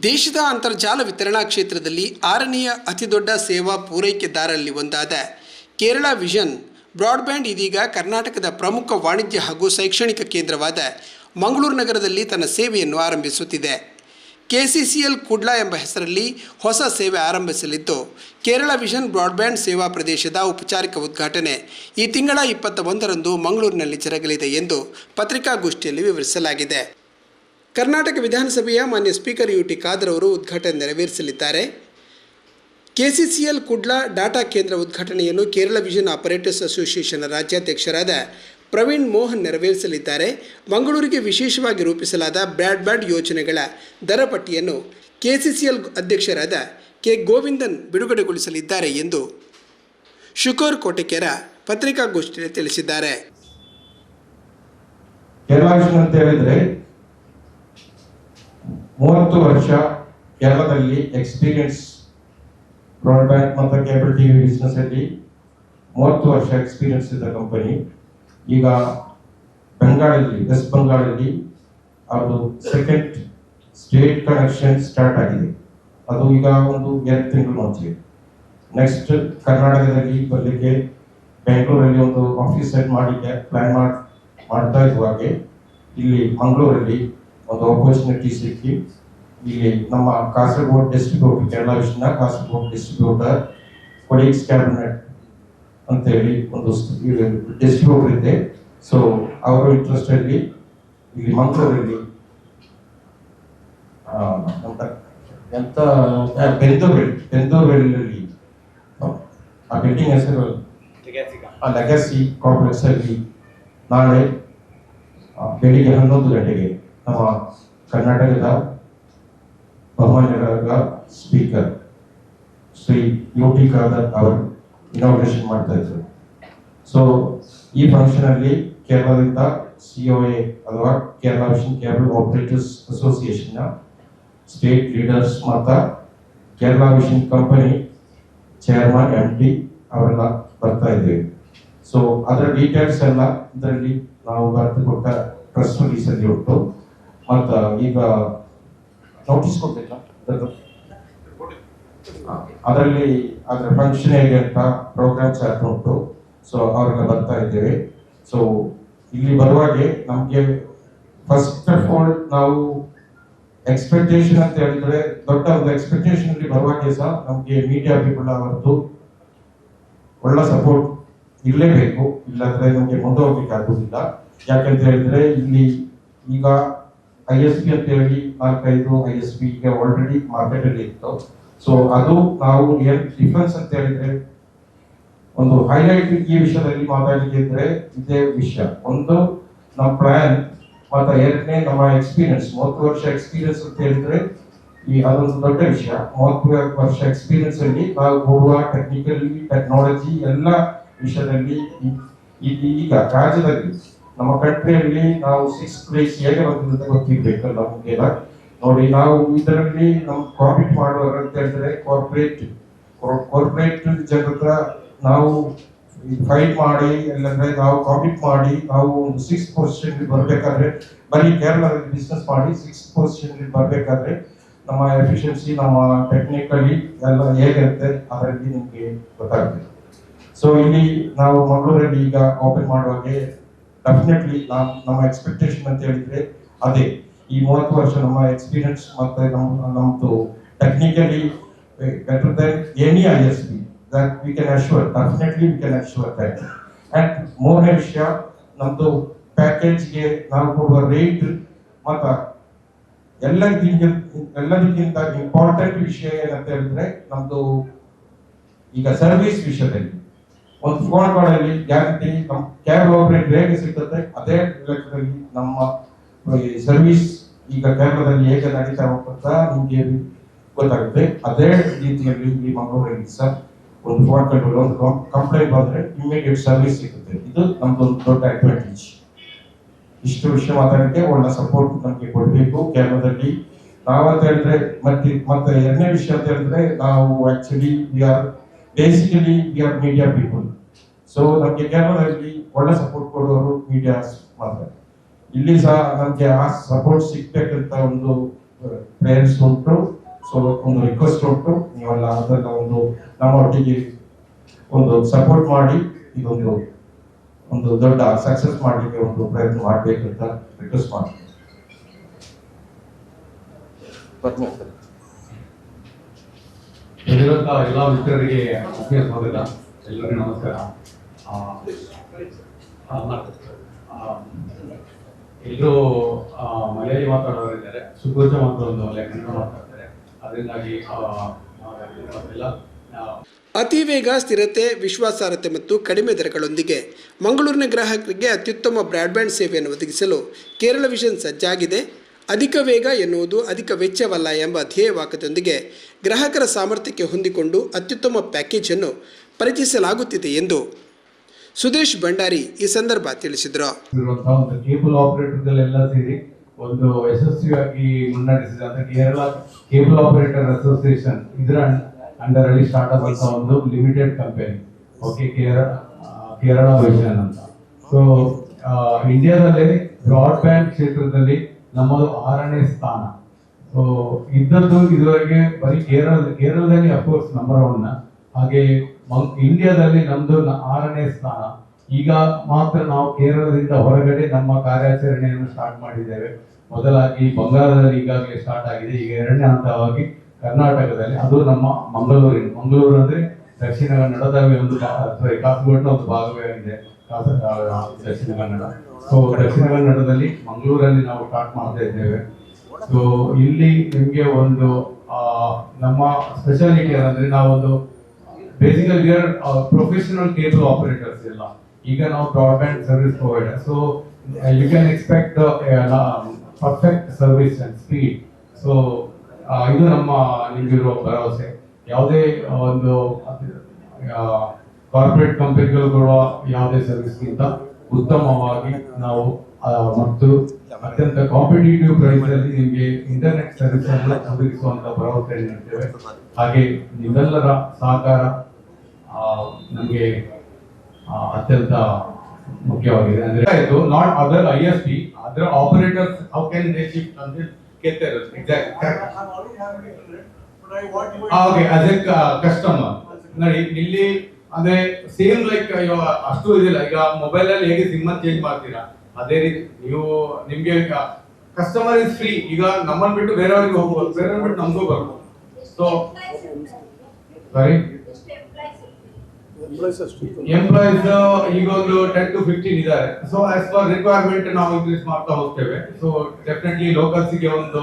ದೇಶದ ಅಂತರ್ಜಾಲ ವಿತರಣಾ ಕ್ಷೇತ್ರದಲ್ಲಿ 6ನೆಯ ಅತಿದೊಡ್ಡ ಸೇವಾ ಪೂರೈಕೆದಾರರಲ್ಲಿ ಒಂದಾದ ಕೇರಳ ವಿಷನ್ ಬ್ರಾಡ್ಬ್ಯಾಂಡ್ ಇದೀಗ ಕರ್ನಾಟಕದ ಪ್ರಮುಖ ವಾಣಿಜ್ಯ ಹಾಗೂ ಶೈಕ್ಷಣಿಕ ಕೇಂದ್ರವಾದ ಮಂಗಳೂರು ನಗರದಲ್ಲಿ ತನ್ನ ಸೇವೆಯನ್ನು ಆರಂಭಿಸುತ್ತಿದೆ. ಕೆಸಿಸಿಎಲ್ ಕುಡ್ಲಾ ಎಂಬ ಹೆಸರಲ್ಲಿ ಹೊಸ ಸೇವೆ ಆರಂಭಿಸಲಿದ್ದು, ಕೇರಳ ವಿಷನ್ ಬ್ರಾಡ್ಬ್ಯಾಂಡ್ ಸೇವಾ ಪ್ರದೇಶದ ಔಪಚಾರಿಕ ಉದ್ಘಾಟನೆ ಈ ತಿಂಗಳ 21ರಂದು ಮಂಗಳೂರಿನಲ್ಲಿ ಜರುಗಲಿದೆ ಎಂದು ಪತ್ರಿಕಾಗೋಷ್ಠಿಯಲ್ಲಿ ವಿವರಿಸಲಾಗಿದೆ. ಕರ್ನಾಟಕ ವಿಧಾನಸಭೆಯ ಮಾನ್ಯ ಸ್ಪೀಕರ್ ಯುಟಿ ಖಾದರ್ ಅವರು ಉದ್ಘಾಟನೆ ನೆರವೇರಿಸಲಿದ್ದಾರೆ. ಕೆಸಿಸಿಎಲ್ ಕುಡ್ಲಾ ಡಾಟಾ ಕೇಂದ್ರ ಉದ್ಘಾಟನೆಯನ್ನು ಕೇರಳ ವಿಷನ್ ಆಪರೇಟರ್ಸ್ ಅಸೋಸಿಯೇಷನ್ ರಾಜ್ಯಾಧ್ಯಕ್ಷರಾದ ಪ್ರವೀಣ್ ಮೋಹನ್ ನೆರವೇರಿಸಲಿದ್ದಾರೆ. ಮಂಗಳೂರಿಗೆ ವಿಶೇಷವಾಗಿ ರೂಪಿಸಲಾದ ಬ್ರಾಡ್ಬ್ಯಾಂಡ್ ಯೋಜನೆಗಳ ದರ ಪಟ್ಟಿಯನ್ನು ಕೆಸಿಸಿಎಲ್ ಅಧ್ಯಕ್ಷರಾದ ಕೆ ಗೋವಿಂದನ್ ಬಿಡುಗಡೆಗೊಳಿಸಲಿದ್ದಾರೆ ಎಂದು ಶುಕೂರ್ ಕೋಟೆಕೆರ ಪತ್ರಿಕಾಗೋಷ್ಠಿಯಲ್ಲಿ ತಿಳಿಸಿದ್ದಾರೆ. ಕೇರಳ ವಿಷನ್ ಅಂತ ಹೇಳಿದ್ರೆ 30 ವರ್ಷ ಕೇರಳದಲ್ಲಿ ಎಕ್ಸ್ಪೀರಿಯನ್ಸ್ ಬ್ರಾಡ್ಬ್ಯಾಂಡ್ ಮತ್ತು ಕೇಬಲ್ ಟಿವಿ ಬಿಸ್ನೆಸ್ ಅಲ್ಲಿ 30 ವರ್ಷ ಎಕ್ಸ್ಪೀರಿಯನ್ಸ್ ಇದ್ದ ಕಂಪನಿ. ಈಗ ಬೆಂಗಾಳಲ್ಲಿ ವೆಸ್ಟ್ ಬೆಂಗಾಳಲ್ಲಿ ಅದು ಸೆಕೆಂಡ್ ಸ್ಟೇಟ್ ಕನೆಕ್ಷನ್ ಸ್ಟಾರ್ಟ್ ಆಗಿದೆ. ಅದು ಈಗ ಒಂದು 2 ತಿಂಗಳು ಮುಂಚೆ. ನೆಕ್ಸ್ಟ್ ಕರ್ನಾಟಕದಲ್ಲಿ ಬರಲಿಕ್ಕೆ ಬೆಂಗಳೂರಲ್ಲಿ ಒಂದು ಆಫೀಸ್ ಸೆಟ್ ಮಾಡಲಿಕ್ಕೆ ಪ್ಲಾನ್ ಮಾಡ್ತಾ ಇರುವಾಗೆ ಇಲ್ಲಿ ಮಂಗಳೂರಲ್ಲಿ ಒಂದು ಆಪರ್ಚುನಿಟಿ ಸಿಕ್ಕಿ ಇಲ್ಲಿ ನಮ್ಮ ಕಾಸರಗೋಡು ಡಿಸ್ಟ್ರಿಬ್ಯೂಟರ್ ಕೇರಳ ವಿಷನ್ನ ಕಾಸರಗೋಡು ಡಿಸ್ಟ್ರಿಬ್ಯೂಟರ್ ಕೊಲೀಗ್ಸ್ ಕ್ಯಾಬಿನೆಟ್ ಅಂತೇಳಿ ಒಂದು ಡಿಸ್ಟ್ರಿಬ್ಯೂಟರ್ ಇದೆ. ಸೊ ಅವರ ಇಂಟ್ರೆಸ್ಟ್ ಅಲ್ಲಿ ಇಲ್ಲಿ ಮಂಗಳೂರಲ್ಲಿ ಎಂತ ಬೆಂದೂರಲ್ಲಿ ಆ ಬಿಲ್ಡಿಂಗ್ ಹೆಸರು ಲೆಗಸಿ ಕಾಂಪ್ಲೆಕ್ಸ್ ಅಲ್ಲಿ ನಾಳೆ ಬೆಳಿಗ್ಗೆ 11 ಗಂಟೆಗೆ ನಮ್ಮ ಕರ್ನಾಟಕದ ಬಹುಮಾನ್ಯರಾದ ಸ್ಪೀಕರ್ ಶ್ರೀ ಯುಟಿ ಖಾದರ್ ಅವರು ಇನಾಗ್ರೇಷನ್ ಮಾಡ್ತಾ ಇದ್ರು. ಸೊ ಈ ಫಂಕ್ಷನ್ ಅಲ್ಲಿ ಕೇರಳದಿಂದ ಸಿಒಎ ಅಥವಾ Kerala vision cable operators association ನ ಸ್ಟೇಟ್ ಲೀಡರ್ಸ್ ಮತ್ತು Kerala vision company chairman MD ಅವರೆಲ್ಲ ಬರ್ತಾ ಇದ್ದೇವೆ. ಸೊ ಅದರ ಡೀಟೇಲ್ಸ್ ಎಲ್ಲ ಇದರಲ್ಲಿ ನಾವು ಬರೆದು ಕೊಟ್ಟ ಪ್ರೆಸ್ ರಿಲೀಸ್ ಅಲ್ಲಿ ಉಂಟು. ಮತ್ತು ಈಗ ನೋಟಿಸ್ ಕೊಡ್ಬೇಕಾ ಅದರಲ್ಲಿ ಅದರ ಫಂಕ್ಷನ್ ಹೇಗೆ ಅಂತ ಪ್ರೋಗ್ರಾಮ್ ಚಾರ್ಟ್ ಉಂಟು. ಸೊ ಅವರೆಲ್ಲ ಬರ್ತಾ ಇದ್ದೇವೆ. ಸೊ ಇಲ್ಲಿ ಬರುವಾಗೆ ನಮಗೆ ಫಸ್ಟ್ ಆಫ್ ಆಲ್ ನಾವು ಎಕ್ಸ್ಪೆಕ್ಟೇಷನ್ ಅಂತ ಹೇಳಿದ್ರೆ ದೊಡ್ಡ ಒಂದು ಎಕ್ಸ್ಪೆಕ್ಟೇಷನ್ ಅಲ್ಲಿ ಬರುವಾಗೆ ಸಹ ನಮಗೆ ಮೀಡಿಯಾ ಪೀಪಲ್ ಅವರದ್ದು ಒಳ್ಳೆ ಸಪೋರ್ಟ್ ಇರಲೇಬೇಕು. ಇಲ್ಲಾಂದ್ರೆ ನಮಗೆ ಮುಂದೆ ಹೋಗ್ಲಿಕ್ಕೆ ಆಗುದಿಲ್ಲ. ಯಾಕಂತ ಹೇಳಿದ್ರೆ ಇಲ್ಲಿ ಈಗ ISP ಅಂತ ಹೇಳಿ 4-5 ISP ಈಗ ಆಲ್ರೆಡಿ ಮಾರ್ಕೆಟ್ ಅಲ್ಲಿ ಇತ್ತು. ಸೊ ಅದು ನಾವು ಏನ್ ಡಿಫರೆನ್ಸ್ ಅಂತ ಹೇಳಿದ್ರೆ ಒಂದು ಹೈಲೈಟ್ ಈ ವಿಷಯದಲ್ಲಿ ಮಾತಾಡಲಿಕ್ಕೆ ಇದ್ರೆ ಇದೇ ವಿಷಯ. ಒಂದು ನಮ್ಮ ಪ್ಲಾನ್ ಮತ್ತು ಎರಡನೇ ನಮ್ಮ ಎಕ್ಸ್ಪೀರಿಯನ್ಸ್. 30 ವರ್ಷ ಎಕ್ಸ್ಪೀರಿಯನ್ಸ್ ಅಂತ ಹೇಳಿದ್ರೆ ಅದೊಂದು ದೊಡ್ಡ ವಿಷಯ. 30 ವರ್ಷ ಎಕ್ಸ್ಪೀರಿಯನ್ಸ್ ಅಲ್ಲಿ ನಾವು ಹೋಗುವ ಟೆಕ್ನಿಕಲಿ ಟೆಕ್ನಾಲಜಿ ಎಲ್ಲ ವಿಷಯದಲ್ಲಿ ಈಗ ರಾಜ್ಯದಲ್ಲಿ ನಮ್ಮ ಕಂಟ್ರಿಯಲ್ಲಿ ನಾವು 6th ಪ್ಲೇಸ್ ಹೇಗೆ ಬಂದಿದೆ ಗೊತ್ತಿರ್ಬೇಕಲ್ಲ ನಮಗೆಲ್ಲ. ನೋಡಿ ನಾವು ಇದರಲ್ಲಿ ನಾವು ಕಾಂಪೀಟ್ ಮಾಡುವಾಗ ಅಂತ ಹೇಳಿದ್ರೆ ಕಾರ್ಪೊರೇಟ್ ಜನರ ನಾವು ಫೈಟ್ ಮಾಡಿ ಇಲ್ಲಂದ್ರೆ ನಾವು ಕಾಂಪೀಟ್ ಮಾಡಿ ನಾವು ಒಂದು 6th ಪೊಸಿಷನ್ ಬರಬೇಕಾದ್ರೆ ಬರೀ ಕೇರಳದಲ್ಲಿ ಬಿಸ್ನೆಸ್ ಮಾಡಿ 6th ಪೊಸಿಷನ್ ಬರಬೇಕಾದ್ರೆ ನಮ್ಮ ಎಫಿಷಿಯನ್ಸಿ ನಮ್ಮ ಟೆಕ್ನಿಕಲಿ ಎಲ್ಲ ಹೇಗಿರುತ್ತೆ ಅದರಲ್ಲಿ ನಿಮಗೆ ಗೊತ್ತಾಗುತ್ತೆ. ಸೊ ಇಲ್ಲಿ ನಾವು ಮಂಗಳೂರಲ್ಲಿ ಈಗ ಓಪನ್ ಮಾಡುವಾಗೆ ಡೆಫಿನೆಟ್ಲಿ ನಮ್ಮ ಎಕ್ಸ್ಪೆಕ್ಟೇಷನ್ ಅಂತ ಹೇಳಿದ್ರೆ ಅದೇ ಈ 30 ವರ್ಷ ನಮ್ಮ ಎಕ್ಸ್ಪೀರಿಯನ್ಸ್ ಮತ್ತೆ ನಮ್ದು technically better than any ISP that we can assure, definitely we can assure that. And ಮೂರನೇ ವಿಷಯ ನಮ್ದು ಪ್ಯಾಕೇಜ್ಗೆ ನಾವು ಕೊಡುವ ರೇಟ್ ಮತ್ತು ಎಲ್ಲದಕ್ಕಿಂತ ಇಂಪಾರ್ಟೆಂಟ್ ವಿಷಯ ಏನಂತ ಹೇಳಿದ್ರೆ ನಮ್ದು ಈಗ ಸರ್ವಿಸ್ ವಿಷಯದಲ್ಲಿ ಒಂದು ಫೋನ್ ಕಾಲಲ್ಲಿ ಗ್ಯಾರಂಟಿ ನಮ್ಮ ಕ್ಯಾಬ್ ಆಪರೇಟರ್ ಹೇಗೆ ಸಿಗ್ತದೆ ಅದೇ ಲೆಕ್ಕದಲ್ಲಿ ನಮ್ಮ ಸರ್ವಿಸ್ ಈಗ ಕೇರಳದಲ್ಲಿ ಹೇಗೆ ನಡೀತಾ ಹೋಗ್ತಾ ನಿಮಗೆ ಗೊತ್ತಾಗುತ್ತೆ. ಅದೇ ರೀತಿಯಲ್ಲಿ ಈ ಮಂಗಳೂರಲ್ಲಿ ಸಹ ಒಂದು ಫೋನ್ ಕಾಲ್ ಒಂದು ಕಂಪ್ಲೇಂಟ್ ಬಂದ್ರೆ ಇಮಿಡಿಯೇಟ್ ಸರ್ವಿಸ್ ಸಿಗುತ್ತೆ. ಇದು ನಮ್ದೊಂದು ದೊಡ್ಡ ಅಡ್ವಾಂಟೇಜ್. ಇಷ್ಟು ವಿಷಯ ಮಾತಾಡಲಿಕ್ಕೆ ಒಳ್ಳೆ ಸಪೋರ್ಟ್ ನಮಗೆ ಕೊಡಬೇಕು ಕೇರಳದಲ್ಲಿ ನಾವಂತ ಹೇಳಿದ್ರೆ. ಮತ್ತೆ ಎರಡನೇ ವಿಷಯ ಅಂತ ಹೇಳಿದ್ರೆ ನಾವು actually basically we are media people. So ನಮಗೆ ಕೇರಳದಲ್ಲಿ ಒಳ್ಳೆ ಸಪೋರ್ಟ್ ಕೊಡುವವರು ಮೀಡಿಯಾಸ್ ಮಾತ್ರ. ಇಲ್ಲಿ ಸಹ ನಮಗೆ ಆ ಸಪೋರ್ಟ್ ಸಿಗ್ಬೇಕಂತ ಒಂದು ಪ್ರೇಯರ್ಸ್ ಉಂಟು. ಸೊ ಒಂದು ರಿಕ್ವೆಸ್ಟ್ ಉಂಟು, ನೀವೆಲ್ಲ ಅದೆಲ್ಲ ಒಂದು ನಮ್ಮೊಟ್ಟಿಗೆ ಒಂದು ಸಪೋರ್ಟ್ ಮಾಡಿ ಒಂದು ದೊಡ್ಡ ಸಕ್ಸಸ್ ಮಾಡಲಿಕ್ಕೆ ಒಂದು ಪ್ರಯತ್ನ ಮಾಡಬೇಕು ಅಂತ ರಿಕ್ವೆಸ್ಟ್ ಮಾಡ್ತೀನಿ. ಎಲ್ಲ ಮಿತ್ರರಿಗೆ ಸ್ವಾಗತ. ಎಲ್ಲರಿಗೂ ನಮಸ್ಕಾರ. ಎಲ್ಲರೂ ಮಲಯಾಳಿ ಮಾತಾಡೋರಿದ್ದಾರೆ, ಸುಗೋಜ ಮಾತ್ರ ಒಂದು ಕನ್ನಡ ಮಾತಾಡ್ತಾರೆ. ಅದರಿಂದಾಗಿ ಅತಿ ವೇಗ, ಸ್ಥಿರತೆ, ವಿಶ್ವಾಸಾರ್ಹತೆ ಮತ್ತು ಕಡಿಮೆ ದರಗಳೊಂದಿಗೆ ಮಂಗಳೂರಿನ ಗ್ರಾಹಕರಿಗೆ ಅತ್ಯುತ್ತಮ ಬ್ರಾಡ್ಬ್ಯಾಂಡ್ ಸೇವೆಯನ್ನು ಒದಗಿಸಲು ಕೇರಳ ವಿಷನ್ ಸಜ್ಜಾಗಿದೆ. ಅಧಿಕ ವೇಗ ಎನ್ನುವುದು ಅಧಿಕ ವೆಚ್ಚವಲ್ಲ ಎಂಬ ಧ್ಯೇಯವಾಕ್ಯದೊಂದಿಗೆ ಗ್ರಾಹಕರ ಸಾಮರ್ಥ್ಯಕ್ಕೆ ಹೊಂದಿಕೊಂಡು ಅತ್ಯುತ್ತಮ ಪ್ಯಾಕೇಜನ್ನು ಪರಿಚಯಿಸಲಾಗುತ್ತಿದೆ ಎಂದು ಸುದೇಶ್ ಭಂಡಾರಿ ಈ ಸಂದರ್ಭ ತಿಳಿಸಿದರು. ಕೇಬಲ್ ಆಪರೇಟರ್ಗಳೆಲ್ಲ ಸೇರಿ ಒಂದು ಯಶಸ್ವಿಯಾಗಿ ಮುನ್ನಡೆಸಿದ ಕೇರಳ ಕೇಬಲ್ ಆಪರೇಟರ್ ಅಸೋಸಿಯೇಷನ್ ಇದರ ಅಂಡರ್ ಅಲ್ಲಿ ಸ್ಟಾರ್ಟ್ ಆದಂತ ಒಂದು limited company, okay, Kerala vision ಅಂತ. ಸೊ ಇಂಡಿಯಾದಲ್ಲಿ ಬ್ರಾಡ್ಬ್ಯಾಂಡ್ ಕ್ಷೇತ್ರದಲ್ಲಿ ನಮ್ಮದು 6ನೇ ಸ್ಥಾನ. ಸೊ ಇದ್ದದ್ದು ಇದುವರೆಗೆ ಬರೀ ಕೇರಳದಲ್ಲಿ ಅಫ್ಕೋರ್ಸ್ ನಂಬರ್ 1, ಹಾಗೆ ಇಂಡಿಯಾದಲ್ಲಿ ನಮ್ದು 6ನೇ ಸ್ಥಾನ. ಈಗ ಮಾತ್ರ ನಾವು ಕೇರಳದಿಂದ ಹೊರಗಡೆ ನಮ್ಮ ಕಾರ್ಯಾಚರಣೆಯನ್ನು ಸ್ಟಾರ್ಟ್ ಮಾಡಿದ್ದೇವೆ. ಮೊದಲಾಗಿ ಬಂಗಾಳದಲ್ಲಿ ಈಗಾಗಲೇ ಸ್ಟಾರ್ಟ್ ಆಗಿದೆ. ಈಗ 2ನೇ ಹಂತವಾಗಿ ಕರ್ನಾಟಕದಲ್ಲಿ, ಅದು ನಮ್ಮ ಮಂಗಳೂರು ಅಂದ್ರೆ ದಕ್ಷಿಣ ಕನ್ನಡದಲ್ಲಿ ಒಂದು ಕಾಸರಗೋಡಿನ ಒಂದು ಭಾಗವೇ ಇದೆ ದಕ್ಷಿಣ ಕನ್ನಡ. ಸೊ ದಕ್ಷಿಣ ಕನ್ನಡದಲ್ಲಿ ಮಂಗಳೂರಲ್ಲಿ ನಾವು ಸ್ಟಾರ್ಟ್ ಮಾಡ್ತಾ ಇದ್ದೇವೆ. ಸೊ ಇಲ್ಲಿ ನಿಮ್ಗೆ ಒಂದು ನಮ್ಮ ಸ್ಪೆಷಾಲಿಟಿ ಅಂದ್ರೆ ನಾವೊಂದು ಬೇಸಿಕಲಿ ಪ್ರೊಫೆಷನಲ್ ಕೇಬಲ್ ಆಪರೇಟರ್ಸ್ ಎಲ್ಲ. ಈಗ ನಾವು broadband service provider. So you can expect perfect service and speed. So ಇದು ನಮ್ಮ ನಿಮ್ಗಿರುವ ಭರವಸೆ. ಯಾವುದೇ ಒಂದು ಕಾರ್ಪೊರೇಟ್ ಕಂಪನಿಗಳು ಕೊಡುವ ಯಾವುದೇ ಸರ್ವಿಸ್ಗಿಂತ ಉತ್ತಮವಾಗಿ ನಾವು ಮತ್ತು ಅತ್ಯಂತ ಕಾಂಪಿಟೇಟಿವ್ ಪ್ರೈಸ್ ಅಲ್ಲಿ ನಿಮಗೆ ಇಂಟರ್ನೆಟ್ ಸರ್ವಿಸ್ ಅನ್ನು ಒದಗಿಸುವಂತ ಭರವಸೆ ನೀಡ್ತೇವೆ. ಹಾಗೆ ನಿಮ್ಮೆಲ್ಲರ ಸಹಕಾರ ನಮಗೆ ಅತ್ಯಂತ ಮುಖ್ಯವಾಗಿದೆ. ಅಂದ್ರೆ not other ISP, other operators how can they shift ಅಂತ ಕೇಳ್ತಾರೆ. ಓಕೆ, ಆಸ್ ಎ ಕಸ್ಟಮರ್ ನೋಡಿ ಇಲ್ಲಿ ಅಂದ್ರೆ ಸೇಮ್ ಲೈಕ್ ಅಷ್ಟು ಇದಿಲ್ಲ. ಈಗ ಮೊಬೈಲ್ ಅಲ್ಲಿ ಹೇಗೆ ಸಿಮ್ ಚೇಂಜ್ ಮಾಡ್ತೀರಾ ಅದೇ ರೀತಿ ನಿಮ್ಗೆ ಕಸ್ಟಮರ್ ಇಸ್ ಫ್ರೀ. ಈಗ ನಮ್ಮನ್ನು ಬಿಟ್ಟು ಬೇರೆಯವ್ರಿಗೆ ಹೋಗ್ಬೋದು, ಬೇರೆಯವ್ರ ಬಿಟ್ಟು ನಮಗೂ ಬರ್ಬೋದು. ಸೊ ಸಾರಿ, ಎಂಪ್ಲಾಯೀಸ್ ಈಗ ಒಂದು 10 to 15 ಇದ್ದಾರೆ. ಸೊ ಆಸ್ ಪರ್ ರಿಕ್ವೈರ್ಮೆಂಟ್ ನಾವು ಇನ್ಕ್ರೀಸ್ ಮಾಡ್ತಾ ಹೋಗ್ತೇವೆ. ಸೊ ಡೆಫಿನೆಟ್ಲಿ ಲೋಕಲ್ಸ್ ಗೆ ಒಂದು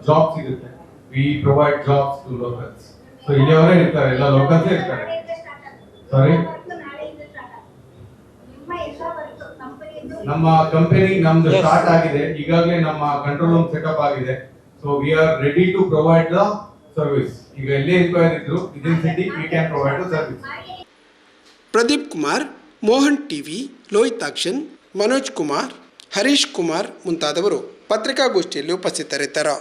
ಜಾಬ್ ಸಿಗುತ್ತೆ. We provide jobs to locals. So ಇಲ್ಲಿಯವರೇ ಇರ್ತಾರೆ, ಎಲ್ಲ ಲೋಕಲ್ಸ್ ಇರ್ತಾರೆ. ಸಾರಿ, ನಮ್ಮ ಕಂಪನಿ ನಮ್ದು ಸ್ಟಾರ್ಟ್ ಆಗಿದೆ, ಈಗಾಗಲೇ ನಮ್ಮ ಕಂಟ್ರೋಲ್ ರೂಮ್ ಸೆಟಪ್ ಆಗಿದೆ. So we are ready to provide the service. ಈಗ ಎಲ್ಲೇ ಎನ್ಕ್ವೈರಿ ಇದ್ರು within city we can provide the service. Pradeep Kumar, Mohan TV, Lohithakshan, Manoj Kumar, Harish Kumar ಮುಂತಾದವರು ಪತ್ರಿಕಾಗೋಷ್ಠಿಯಲ್ಲಿ ಉಪಸ್ಥಿತರಿದ್ದರು.